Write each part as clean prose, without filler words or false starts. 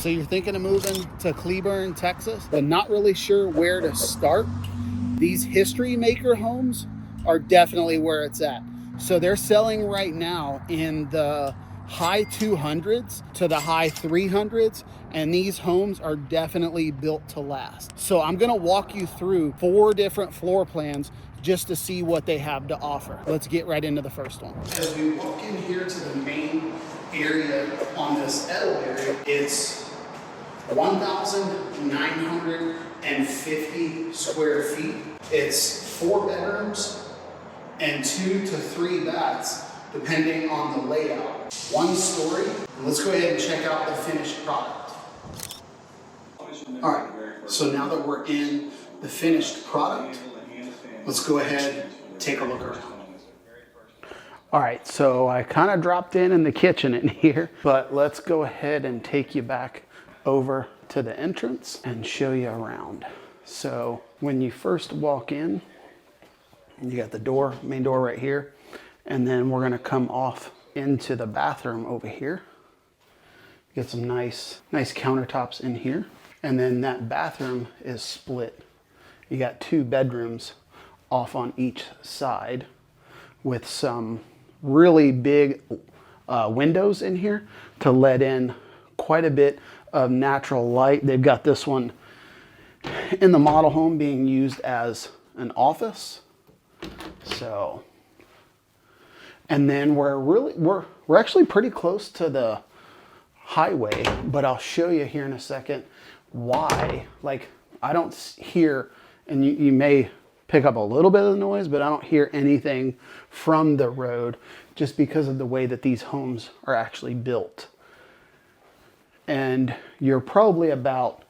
So you're thinking of moving to Cleburne, Texas, but not really sure where to start? These HistoryMaker homes are definitely where it's at. So they're selling right now in the high 200s to the high 300s, and these homes are definitely built to last. So I'm gonna walk you through 4 different floor plans just to see what they have to offer. Let's get right into the first one. As we walk in here to the main area on this Edelberry, it's 1,950 square feet. It's 4 bedrooms and 2 to 3 baths, depending on the layout. 1 story. Let's go ahead and check out the finished product. All right, so now that we're in the finished product, let's go ahead and take a look around. All right, so I kind of dropped in the kitchen in here, but let's go ahead and take you back over to the entrance and show you around. So when you first walk in, you got the door, main door right here, and then we're gonna come off into the bathroom over here. Get some nice countertops in here. And then that bathroom is split. You got 2 bedrooms off on each side with some really big windows in here to let in quite a bit of natural light. They've got this one in the model home being used as an office. So, and then we're actually pretty close to the highway, but I'll show you here in a second why. Like, I don't hear, and you may pick up a little bit of the noise, but I don't hear anything from the road just because of the way that these homes are actually built. And you're probably about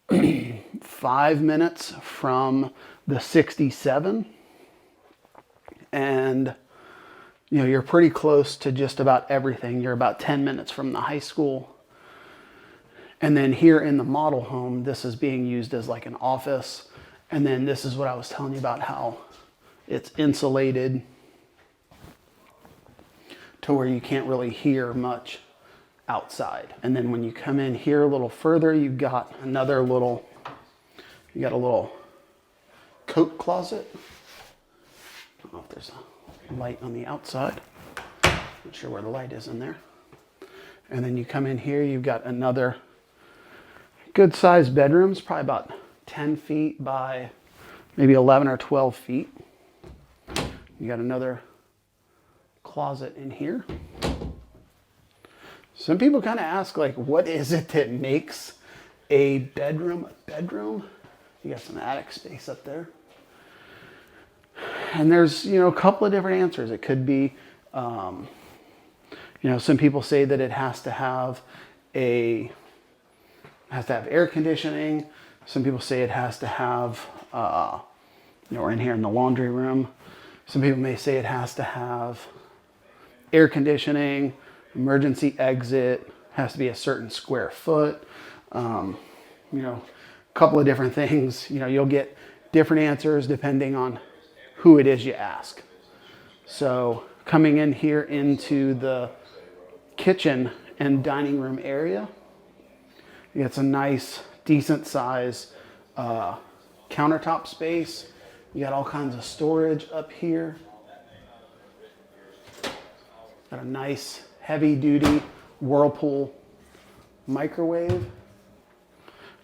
5 minutes from the 67, and you know, you're pretty close to just about everything. You're about 10 minutes from the high school. And then here in the model home, this is being used as like an office. And then this is what I was telling you about, how it's insulated to where you can't really hear much outside. And then when you come in here a little further, you've got a little coat closet. I don't know if there's a light on the outside. Not sure where the light is in there. And then you come in here, you've got another good sized bedrooms, probably about 10 feet by maybe 11 or 12 feet. You got another closet in here. Some people kind of ask, like, what is it that makes a bedroom a bedroom? You got some attic space up there. And there's, you know, a couple of different answers. It could be, you know, some people say that it has to have air conditioning. Some people say it has to have, you know, we're in here in the laundry room. Some people may say it has to have air conditioning, emergency exit, has to be a certain square foot. You know, a couple of different things. You know, you'll get different answers depending on who it is you ask. So coming in here into the kitchen and dining room area, you got some nice, decent size countertop space. You got all kinds of storage up here. Got a nice heavy duty Whirlpool microwave.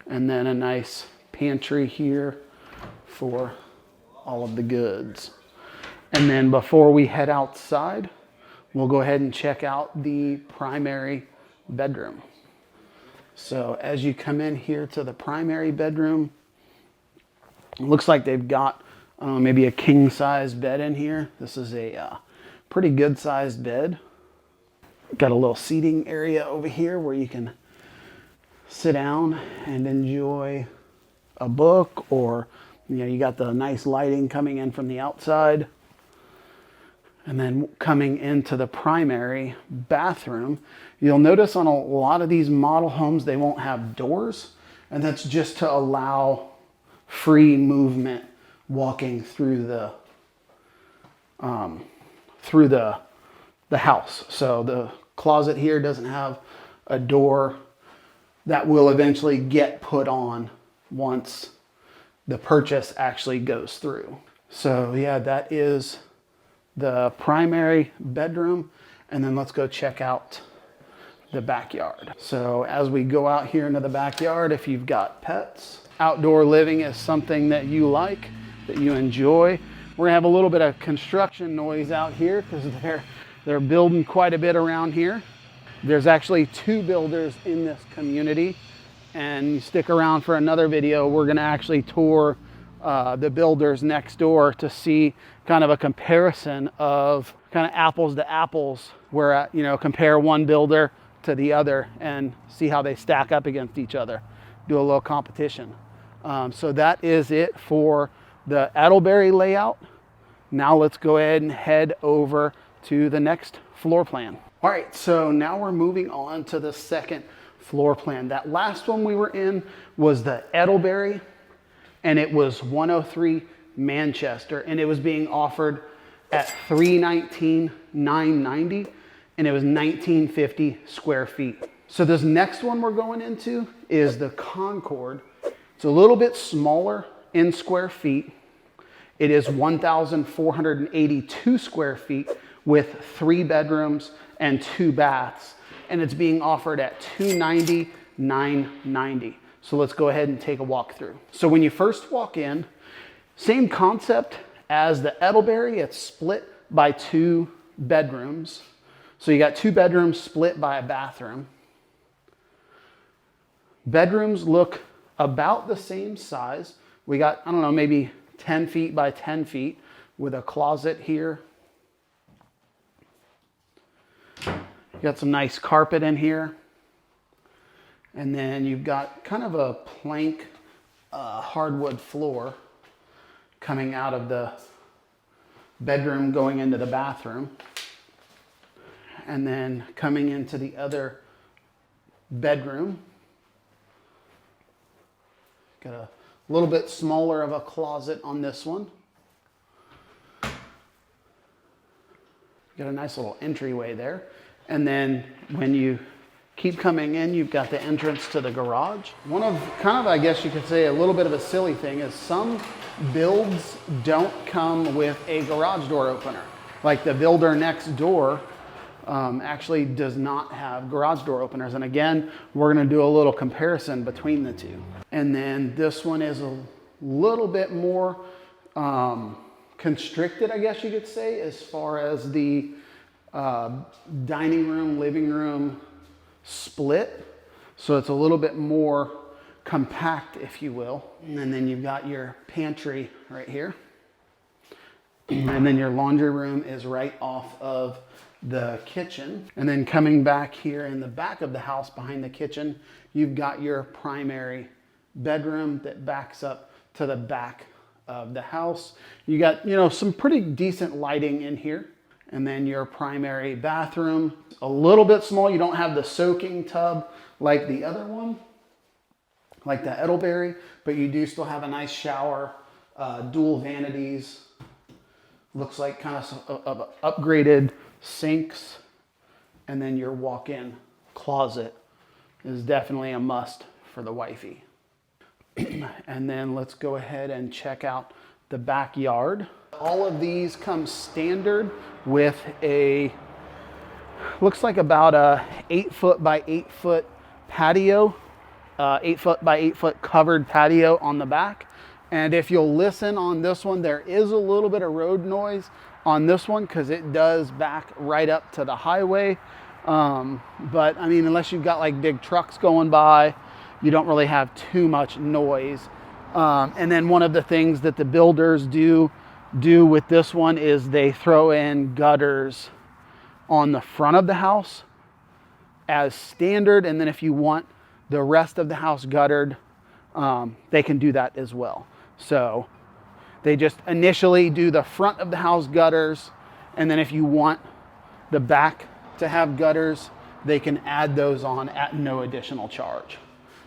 And then a nice pantry here for all of the goods. And then before we head outside, we'll go ahead and check out the primary bedroom. So as you come in here to the primary bedroom, it looks like they've got maybe a king size bed in here. This is a pretty good sized bed. Got a little seating area over here where you can sit down and enjoy a book, or you know, you got the nice lighting coming in from the outside. And then coming into the primary bathroom, you'll notice on a lot of these model homes, they won't have doors. And that's just to allow free movement walking through the house. So the closet here doesn't have a door that will eventually get put on once the purchase actually goes through. So yeah, that is the primary bedroom. And then let's go check out the backyard. So as we go out here into the backyard, if you've got pets, outdoor living is something that you like, that you enjoy. We're gonna have a little bit of construction noise out here because they're building quite a bit around here. There's actually 2 builders in this community, and you stick around for another video. We're gonna actually tour the builders next door to see kind of a comparison of kind of apples to apples, where compare one builder to the other and see how they stack up against each other. Do a little competition. So that is it for the Edelberry layout. Now let's go ahead and head over to the next floor plan. All right, so now we're moving on to the second floor plan. That last one we were in was the Edelberry, and it was 103 Manchester, and it was being offered at $319,990, and it was 1950 square feet. So this next one we're going into is the Concord. It's a little bit smaller in square feet. It is 1,482 square feet with 3 bedrooms and 2 baths, and it's being offered at $290,990. So let's go ahead and take a walk through. So when you first walk in, same concept as the Edelberry. It's split by 2 bedrooms. So you got 2 bedrooms split by a bathroom. Bedrooms look about the same size. We got, I don't know, maybe 10 feet by 10 feet with a closet here. You got some nice carpet in here. And then you've got kind of a plank hardwood floor coming out of the bedroom going into the bathroom. And then coming into the other bedroom. Got a little bit smaller of a closet on this one. Got a nice little entryway there. And then when you keep coming in, you've got the entrance to the garage. One of kind of, I guess you could say, a little bit of a silly thing is some builds don't come with a garage door opener. Like the builder next door actually does not have garage door openers. And again, we're gonna do a little comparison between the two. And then this one is a little bit more constricted, I guess you could say, as far as the dining room, living room split. So it's a little bit more compact, if you will. And then you've got your pantry right here. And then your laundry room is right off of the kitchen. And then coming back here in the back of the house behind the kitchen, you've got your primary bedroom that backs up to the back of the house. You got, some pretty decent lighting in here. And then your primary bathroom, a little bit small. You don't have the soaking tub like the other one, like the Edelberry, but you do still have a nice shower, dual vanities. Looks like kind of upgraded sinks. And then your walk-in closet is definitely a must for the wifey. And then let's go ahead and check out the backyard. All of these come standard with a, looks like about a 8-foot by 8-foot patio, 8-foot by 8-foot covered patio on the back. And if you'll listen on this one, there is a little bit of road noise on this one because it does back right up to the highway. But I mean, unless you've got like big trucks going by, you don't really have too much noise. And then one of the things that the builders do with this one is they throw in gutters on the front of the house as standard. And then if you want the rest of the house guttered, they can do that as well. So they just initially do the front of the house gutters. And then if you want the back to have gutters, they can add those on at no additional charge.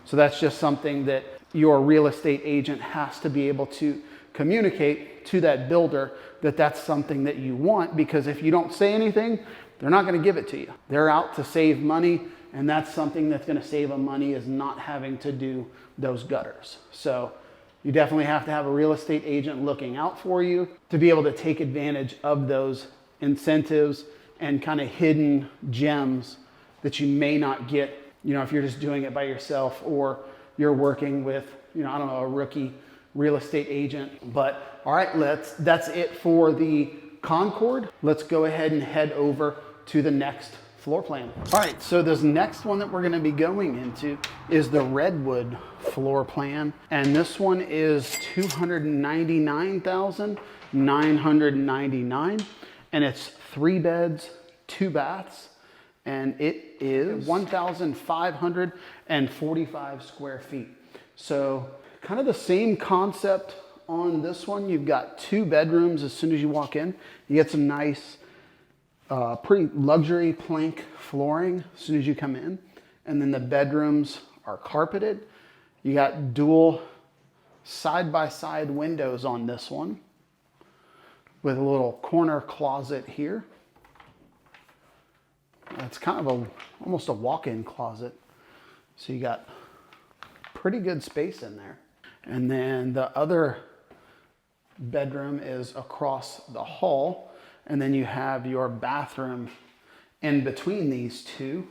So that's just something that your real estate agent has to be able to communicate to that builder that that's something that you want, because if you don't say anything, they're not going to give it to you. They're out to save money And that's something that's going to save them money, is not having to do those gutters. So you definitely have to have a real estate agent looking out for you to be able to take advantage of those incentives and kind of hidden gems that you may not get, you know, if you're just doing it by yourself, or you're working with, you know, I don't know, a rookie real estate agent. But all right, that's it for the Concord. Let's go ahead and head over to the next floor plan. All right, so this next one that we're going to be going into is the Redwood floor plan, and this one is $299,999, and it's 3 beds, 2 baths, and it is 1,545 square feet. So kind of the same concept on this one. You've got 2 bedrooms. As soon as you walk in, you get some nice pretty luxury plank flooring as soon as you come in. And then the bedrooms are carpeted. You got dual side-by-side windows on this one with a little corner closet here. It's kind of almost a walk-in closet. So you got pretty good space in there. And then the other bedroom is across the hall. And then you have your bathroom in between these two.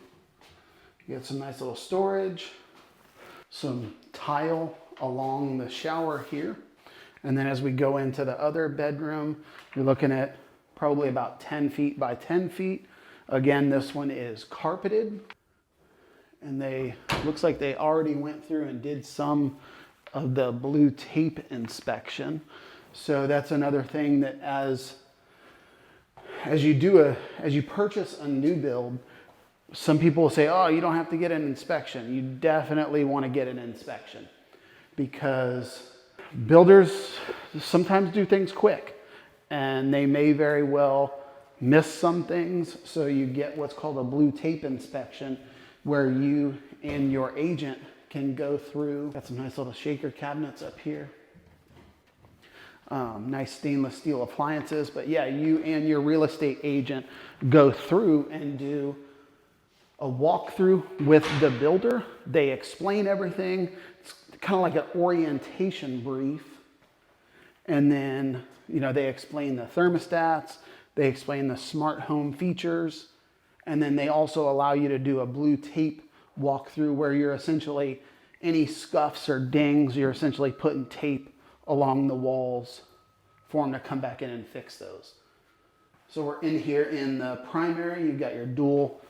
You get some nice little storage, some tile along the shower here. And then as we go into the other bedroom, you're looking at probably about 10 feet by 10 feet. Again, this one is carpeted. And looks like they already went through and did some of the blue tape inspection. So that's another thing that as you purchase a new build, some people will say, oh, you don't have to get an inspection. You definitely want to get an inspection, because builders sometimes do things quick and they may very well miss some things. So you get what's called a blue tape inspection, where you and your agent can go through. Got some nice little shaker cabinets up here. Nice stainless steel appliances. But yeah, you and your real estate agent go through and do a walkthrough with the builder. They explain everything. It's kind of like an orientation brief. And then, you know, they explain the thermostats, they explain the smart home features, and then they also allow you to do a blue tape walkthrough, where you're essentially, any scuffs or dings, you're essentially putting tape along the walls for them to come back in and fix those. So we're in here in the primary. You've got your dual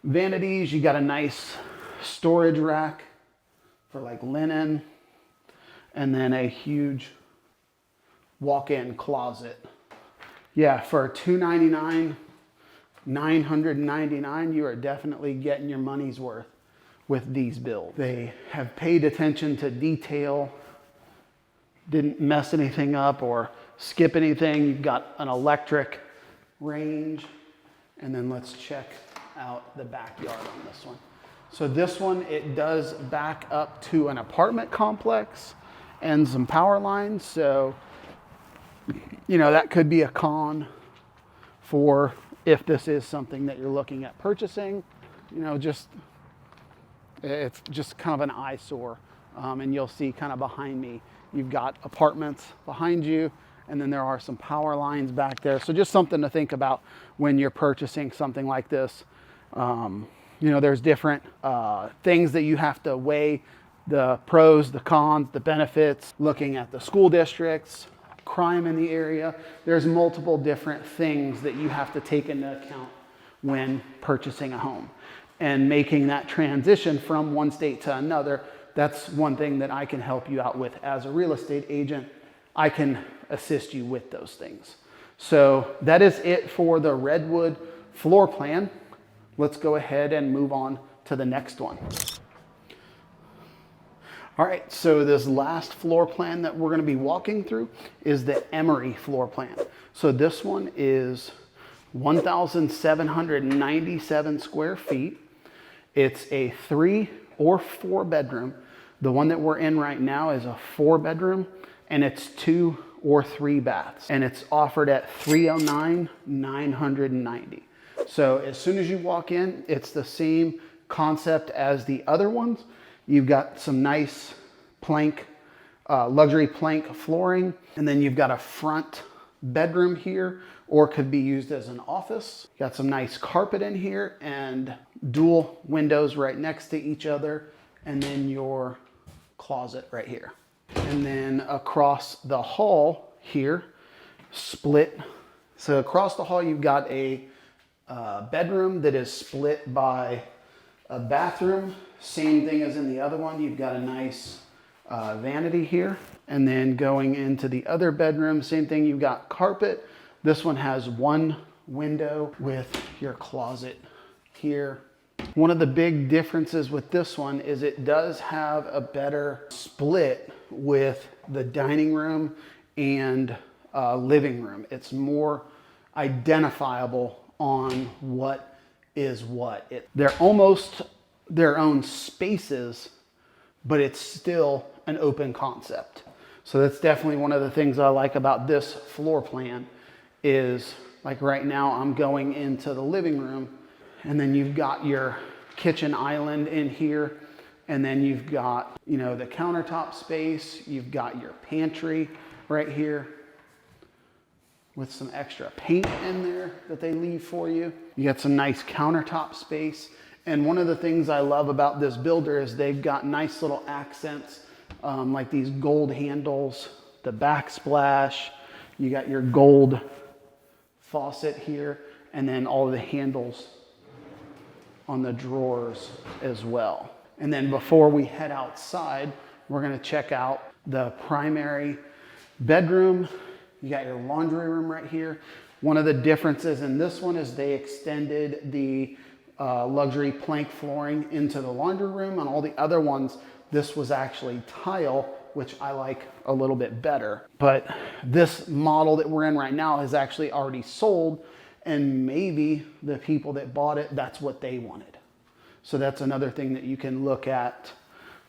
vanities. You got a nice storage rack for like linen, and then a huge walk-in closet. Yeah, for $299,999, you are definitely getting your money's worth with these builds. They have paid attention to detail, didn't mess anything up or skip anything. You've got an electric range. And then let's check out the backyard on this one. So this one, it does back up to an apartment complex and some power lines. So, you know, that could be a con for if this is something that you're looking at purchasing. You know, it's just kind of an eyesore. And you'll see kind of behind me, you've got apartments behind you, and then there are some power lines back there. So just something to think about when you're purchasing something like this. You know, there's different things that you have to weigh: the pros, the cons, the benefits, looking at the school districts, crime in the area. There's multiple different things that you have to take into account when purchasing a home and making that transition from one state to another. That's one thing that I can help you out with as a real estate agent. I can assist you with those things. So that is it for the Redwood floor plan. Let's go ahead and move on to the next one. All right, so this last floor plan that we're going to be walking through is the Emory floor plan. So this one is 1,797 square feet. It's a 3 or 4 bedroom. The one that we're in right now is a 4 bedroom, and it's 2 or 3 baths, and it's offered at $309,990. So as soon as you walk in, it's the same concept as the other ones. You've got some nice plank, luxury plank flooring, and then you've got a front bedroom here, or could be used as an office. Got some nice carpet in here and dual windows right next to each other, and then your closet right here. And then across the hall here, split. So across the hall, you've got a bedroom that is split by a bathroom. Same thing as in the other one. You've got a nice vanity here. And then going into the other bedroom, same thing. You've got carpet. This one has one window with your closet here. One of the big differences with this one is it does have a better split with the dining room and living room. It's more identifiable on what is what. They're almost their own spaces, but it's still an open concept. So that's definitely one of the things I like about this floor plan is, like right now I'm going into the living room, and then you've got your kitchen island in here, and then you've got, you know, the countertop space, you've got your pantry right here with some extra paint in there that they leave for you. You got some nice countertop space. And one of the things I love about this builder is they've got nice little accents, like these gold handles, the backsplash, you got your gold faucet here, and then all the handles on the drawers as well. And then before we head outside, we're gonna check out the primary bedroom. You got your laundry room right here. One of the differences in this one is they extended the luxury plank flooring into the laundry room. On all the other ones, this was actually tile, which I like a little bit better. But this model that we're in right now is actually already sold, and maybe the people that bought it, that's what they wanted. So that's another thing that you can look at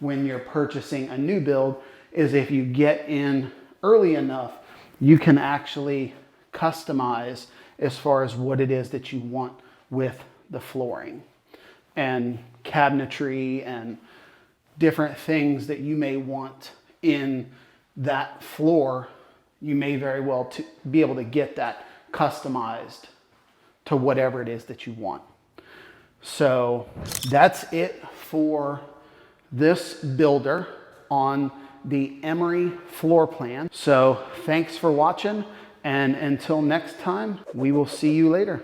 when you're purchasing a new build, is if you get in early enough, you can actually customize as far as what it is that you want with the flooring and cabinetry and different things that you may want in that floor. You may very well be able to get that customized to whatever it is that you want. So that's it for this builder on the Emory floor plan. So thanks for watching, and until next time, we will see you later.